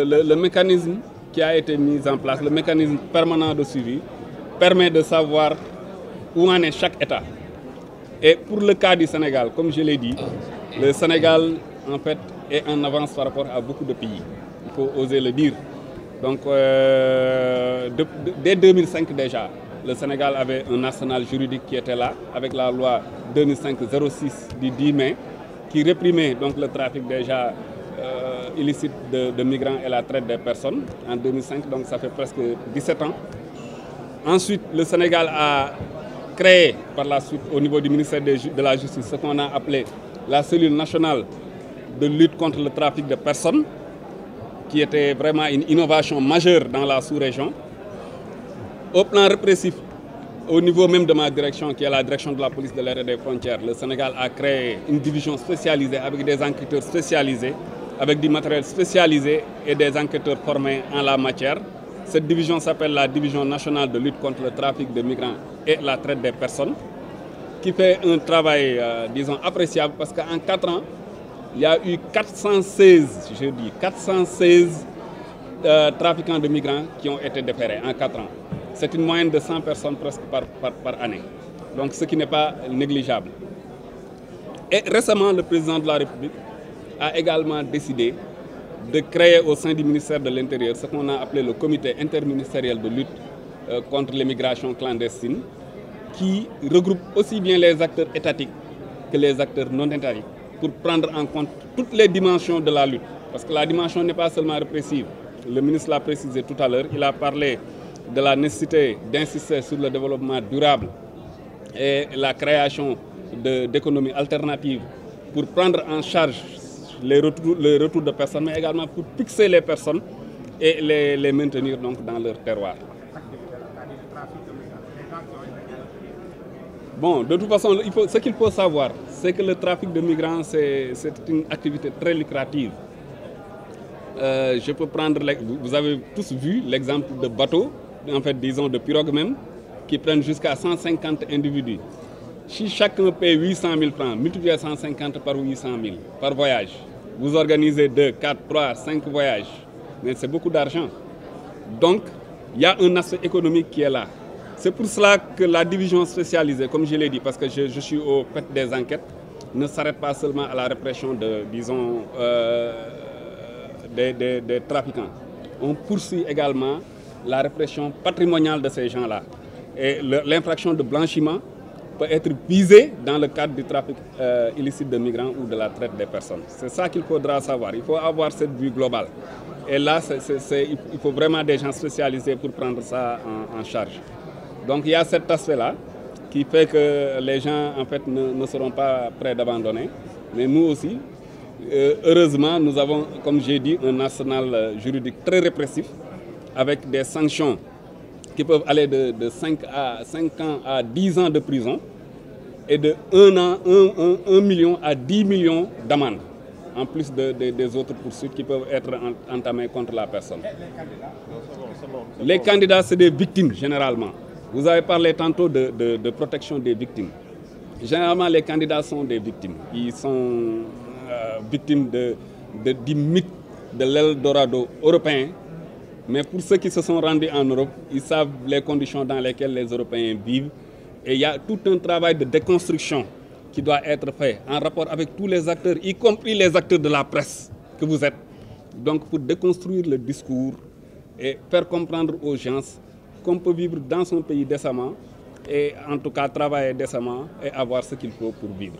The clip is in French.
Le mécanisme qui a été mis en place, le mécanisme permanent de suivi, permet de savoir où en est chaque État. Et pour le cas du Sénégal, comme je l'ai dit, le Sénégal en fait est en avance par rapport à beaucoup de pays. Il faut oser le dire. Donc dès 2005 déjà, le Sénégal avait un arsenal juridique qui était là, avec la loi 2005-06 du 10 mai, qui réprimait donc le trafic déjà illicite de migrants et la traite des personnes en 2005, donc ça fait presque 17 ans. Ensuite, le Sénégal a créé par la suite au niveau du ministère de la Justice ce qu'on a appelé la cellule nationale de lutte contre le trafic de personnes, qui était vraiment une innovation majeure dans la sous-région. Au plan répressif, au niveau même de ma direction, qui est la direction de la police de l'air et des frontières, le Sénégal a créé une division spécialisée avec des enquêteurs spécialisés, avec du matériel spécialisé et des enquêteurs formés en la matière. Cette division s'appelle la Division nationale de lutte contre le trafic de migrants et la traite des personnes, qui fait un travail, disons, appréciable, parce qu'en 4 ans, il y a eu 416 trafiquants de migrants qui ont été déférés en 4 ans. C'est une moyenne de 100 personnes presque par année. Donc ce qui n'est pas négligeable. Et récemment, le président de la République a également décidé de créer au sein du ministère de l'Intérieur ce qu'on a appelé le comité interministériel de lutte contre l'immigration clandestine, qui regroupe aussi bien les acteurs étatiques que les acteurs non étatiques, pour prendre en compte toutes les dimensions de la lutte. Parce que la dimension n'est pas seulement répressive. Le ministre l'a précisé tout à l'heure, il a parlé de la nécessité d'insister sur le développement durable et la création d'économies alternatives pour prendre en charge le retour de personnes, mais également pour fixer les personnes et les maintenir donc dans leur terroir. Bon, de toute façon, ce qu'il faut savoir, c'est que le trafic de migrants, c'est une activité très lucrative. Je peux prendre, vous avez tous vu l'exemple de bateaux, en fait, disons de pirogues même, qui prennent jusqu'à 150 individus. Si chacun paie 800 000 francs, multipliez 150 par 800 000 par voyage. Vous organisez 2, 4, 3, 5 voyages. Mais c'est beaucoup d'argent. Donc, il y a un aspect économique qui est là. C'est pour cela que la division spécialisée, comme je l'ai dit, parce que je suis au fait des enquêtes, ne s'arrête pas seulement à la répression des trafiquants. On poursuit également la répression patrimoniale de ces gens-là. Et l'infraction de blanchiment peut être visée dans le cadre du trafic illicite de migrants ou de la traite des personnes. C'est ça qu'il faudra savoir. Il faut avoir cette vue globale. Et là, il faut vraiment des gens spécialisés pour prendre ça en charge. Donc il y a cet aspect-là qui fait que les gens en fait ne seront pas prêts d'abandonner. Mais nous aussi, heureusement, nous avons, comme j'ai dit, un arsenal juridique très répressif avec des sanctions qui peuvent aller de 5 ans à 10 ans de prison et de 1 million à 10 millions d'amendes, en plus des autres poursuites qui peuvent être entamées contre la personne. Les candidats, c'est des victimes généralement. Vous avez parlé tantôt de protection des victimes. Généralement, les candidats sont des victimes. Ils sont victimes du mythe de l'Eldorado européen. Mais pour ceux qui se sont rendus en Europe, ils savent les conditions dans lesquelles les Européens vivent. Et il y a tout un travail de déconstruction qui doit être fait en rapport avec tous les acteurs, y compris les acteurs de la presse que vous êtes. Donc pour déconstruire le discours et faire comprendre aux gens qu'on peut vivre dans son pays décemment et en tout cas travailler décemment et avoir ce qu'il faut pour vivre.